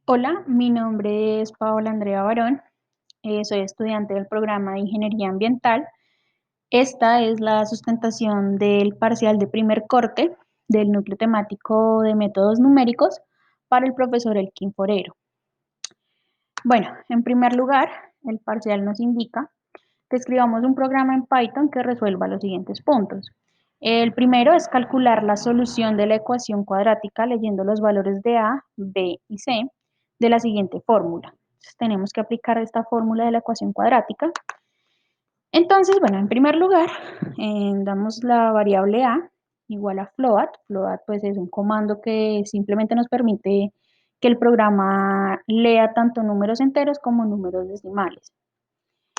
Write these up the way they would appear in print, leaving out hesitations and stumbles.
Hola, mi nombre es Paola Andrea Barón, soy estudiante del programa de Ingeniería Ambiental. Esta es la sustentación del parcial de primer corte del núcleo temático de métodos numéricos para el profesor Elkin Forero. Bueno, en primer lugar, el parcial nos indica que escribamos un programa en Python que resuelva los siguientes puntos. El primero es calcular la solución de la ecuación cuadrática leyendo los valores de A, B y C de la siguiente fórmula. Entonces, tenemos que aplicar esta fórmula de la ecuación cuadrática. Entonces, bueno, en primer lugar, damos la variable A igual a float. Float pues es un comando que simplemente nos permite que el programa lea tanto números enteros como números decimales.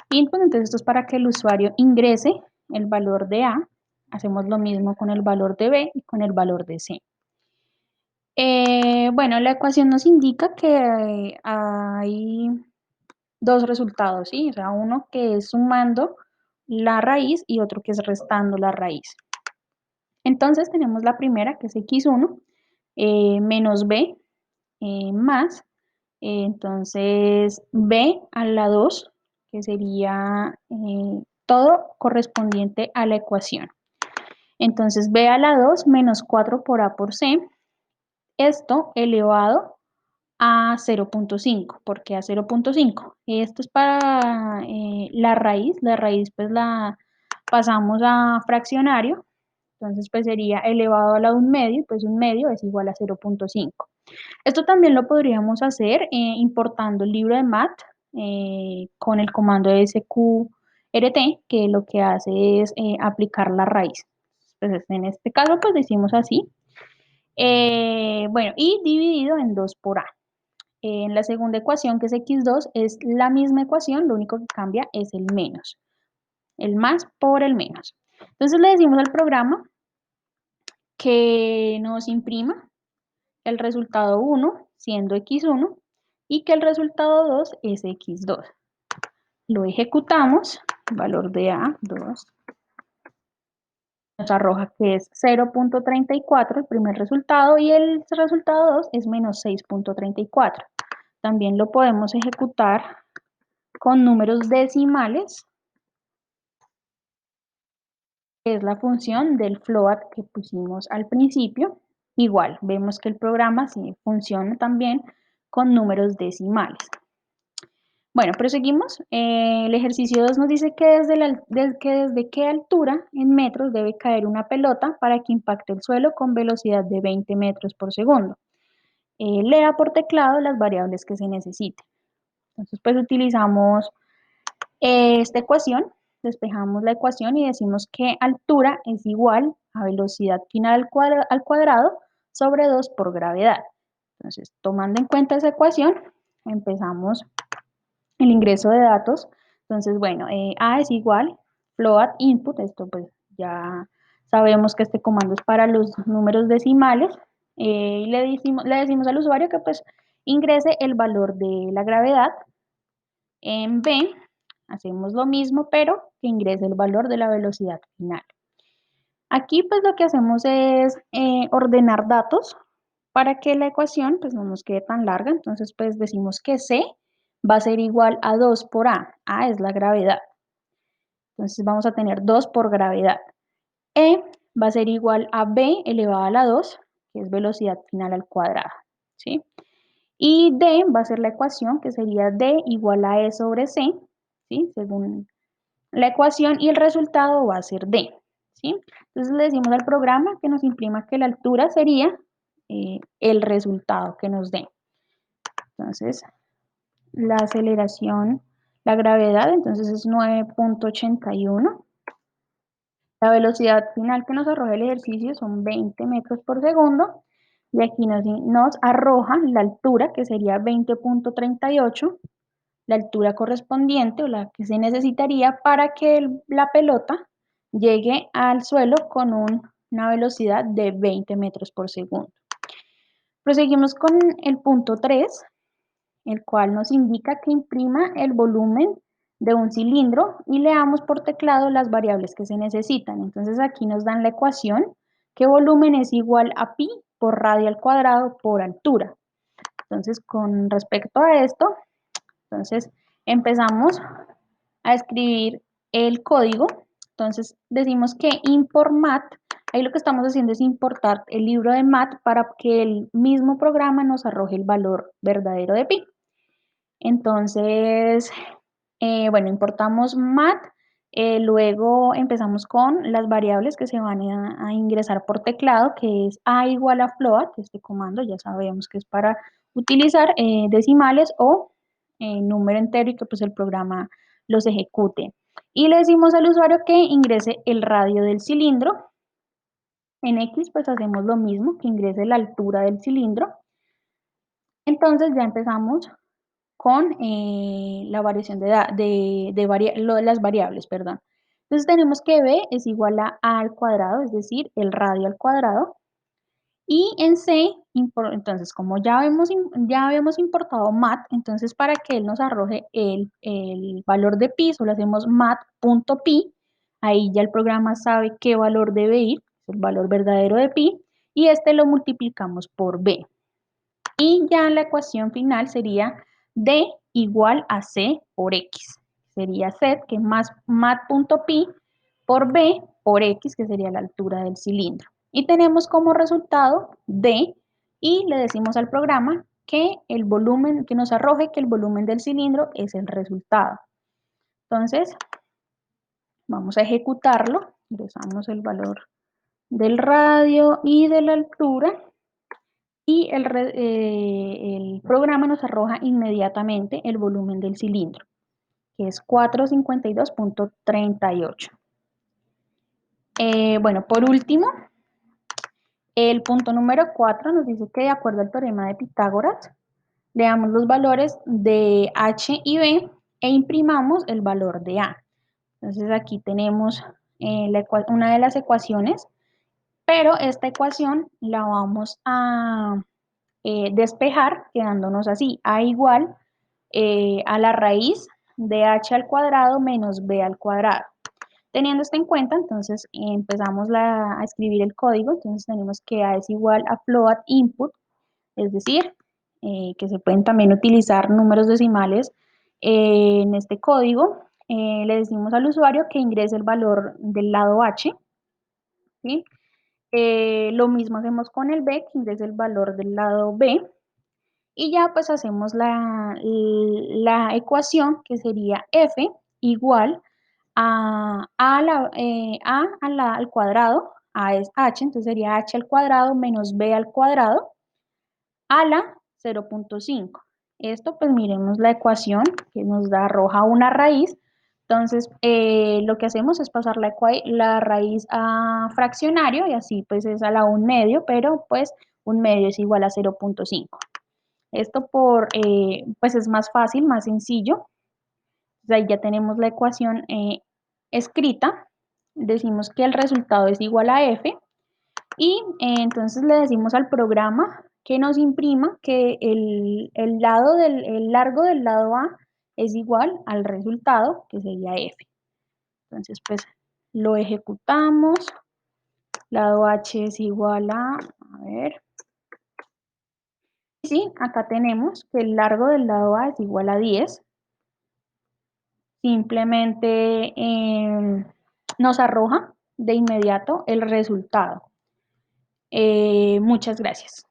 Input, entonces esto es para que el usuario ingrese el valor de A. Hacemos lo mismo con el valor de B y con el valor de C. Bueno, la ecuación nos indica que hay dos resultados, ¿sí? O sea, uno que es sumando la raíz y otro que es restando la raíz. Entonces tenemos la primera, que es x1, menos b, más, entonces b a la 2, que sería todo correspondiente a la ecuación. Entonces b a la 2 menos 4 por a por c, esto elevado a 0.5. ¿Por qué a 0.5? Esto es para la raíz pues la pasamos a fraccionario, entonces pues sería elevado a la 1 medio, pues 1 medio es igual a 0.5. Esto también lo podríamos hacer importando el libro de math con el comando sqrt, que lo que hace es aplicar la raíz. Entonces en este caso pues decimos así. Bueno, y dividido en 2 por a. En la segunda ecuación, que es x2, es la misma ecuación, lo único que cambia es el menos. El más por el menos. Entonces le decimos al programa que nos imprima el resultado 1 siendo x1 y que el resultado 2 es x2. Lo ejecutamos, valor de a, 2, nos arroja que es 0.34 el primer resultado y el resultado 2 es menos 6.34. También lo podemos ejecutar con números decimales, que es la función del float que pusimos al principio. Igual, vemos que el programa sí funciona también con números decimales. Bueno, proseguimos. El ejercicio 2 nos dice que desde qué altura en metros debe caer una pelota para que impacte el suelo con velocidad de 20 metros por segundo. Lea por teclado las variables que se necesiten. Entonces, pues utilizamos esta ecuación, despejamos la ecuación y decimos que altura es igual a velocidad final al cuadrado sobre 2 por gravedad. Entonces, tomando en cuenta esa ecuación, empezamos el ingreso de datos. Entonces, bueno, A es igual, float input, esto pues ya sabemos que este comando es para los números decimales, y le decimos al usuario que pues ingrese el valor de la gravedad. En B hacemos lo mismo, pero que ingrese el valor de la velocidad final. Aquí pues lo que hacemos es ordenar datos para que la ecuación pues no nos quede tan larga. Entonces pues decimos que C va a ser igual a 2 por A. A es la gravedad. Entonces vamos a tener 2 por gravedad. E va a ser igual a B elevado a la 2, que es velocidad final al cuadrado, ¿sí? Y D va a ser la ecuación que sería D igual a E sobre C, ¿sí? Según la ecuación, y el resultado va a ser D, ¿sí? Entonces le decimos al programa que nos imprima que la altura sería el resultado que nos dé. Entonces, la aceleración, la gravedad, entonces es 9.81. La velocidad final que nos arroja el ejercicio son 20 metros por segundo. Y aquí nos arroja la altura, que sería 20.38, la altura correspondiente o la que se necesitaría para que la pelota llegue al suelo con una velocidad de 20 metros por segundo. Proseguimos con el punto 3, el cual nos indica que imprima el volumen de un cilindro y leamos por teclado las variables que se necesitan. Entonces aquí nos dan la ecuación que volumen es igual a pi por radio al cuadrado por altura. Entonces, con respecto a esto, entonces empezamos a escribir el código. Entonces decimos que import mat, ahí lo que estamos haciendo es importar el libro de mat para que el mismo programa nos arroje el valor verdadero de pi. Entonces, bueno, importamos mat, luego empezamos con las variables que se van a ingresar por teclado, que es a igual a float, este comando ya sabemos que es para utilizar decimales o número entero y que pues el programa los ejecute. Y le decimos al usuario que ingrese el radio del cilindro. En X pues hacemos lo mismo, que ingrese la altura del cilindro. Entonces ya empezamos con la variación de las variables, perdón. Entonces tenemos que b es igual a al cuadrado, es decir, el radio al cuadrado. Y en C, entonces como ya habíamos importado mat, entonces para que él nos arroje el valor de pi, solo hacemos mat.pi, ahí ya el programa sabe qué valor debe ir, el valor verdadero de pi, y este lo multiplicamos por b. Y ya la ecuación final sería D igual a C por X. Sería Z, que es más mat.pi, por B por X, que sería la altura del cilindro. Y tenemos como resultado D, y le decimos al programa que el volumen, que nos arroje que el volumen del cilindro es el resultado. Entonces, vamos a ejecutarlo. Ingresamos el valor del radio y de la altura y el programa nos arroja inmediatamente el volumen del cilindro, que es 452.38. Bueno, por último, el punto número 4 nos dice que de acuerdo al teorema de Pitágoras, le damos los valores de h y b e imprimamos el valor de a. Entonces aquí tenemos una de las ecuaciones, pero esta ecuación la vamos a despejar quedándonos así, a igual a la raíz de h al cuadrado menos b al cuadrado. Teniendo esto en cuenta, entonces empezamos a escribir el código, entonces tenemos que a es igual a float input, es decir, que se pueden también utilizar números decimales en este código. Le decimos al usuario que ingrese el valor del lado h, ¿sí? Lo mismo hacemos con el b, que ingrese el valor del lado b, y ya pues hacemos la ecuación que sería f igual al cuadrado, a es h, entonces sería h al cuadrado menos b al cuadrado a la 0.5. Esto pues miremos la ecuación que nos da arroja una raíz. Entonces lo que hacemos es pasar la raíz a fraccionario y así pues es a la 1/2, pero pues 1/2 es igual a 0.5. Esto pues es más fácil, más sencillo. Entonces ahí ya tenemos la ecuación escrita. Decimos que el resultado es igual a f y entonces le decimos al programa que nos imprima que el largo del lado A es igual al resultado, que sería f. Entonces pues lo ejecutamos. Lado h es igual a ver, sí, acá tenemos que el largo del lado A es igual a 10. Simplemente nos arroja de inmediato el resultado. Muchas gracias.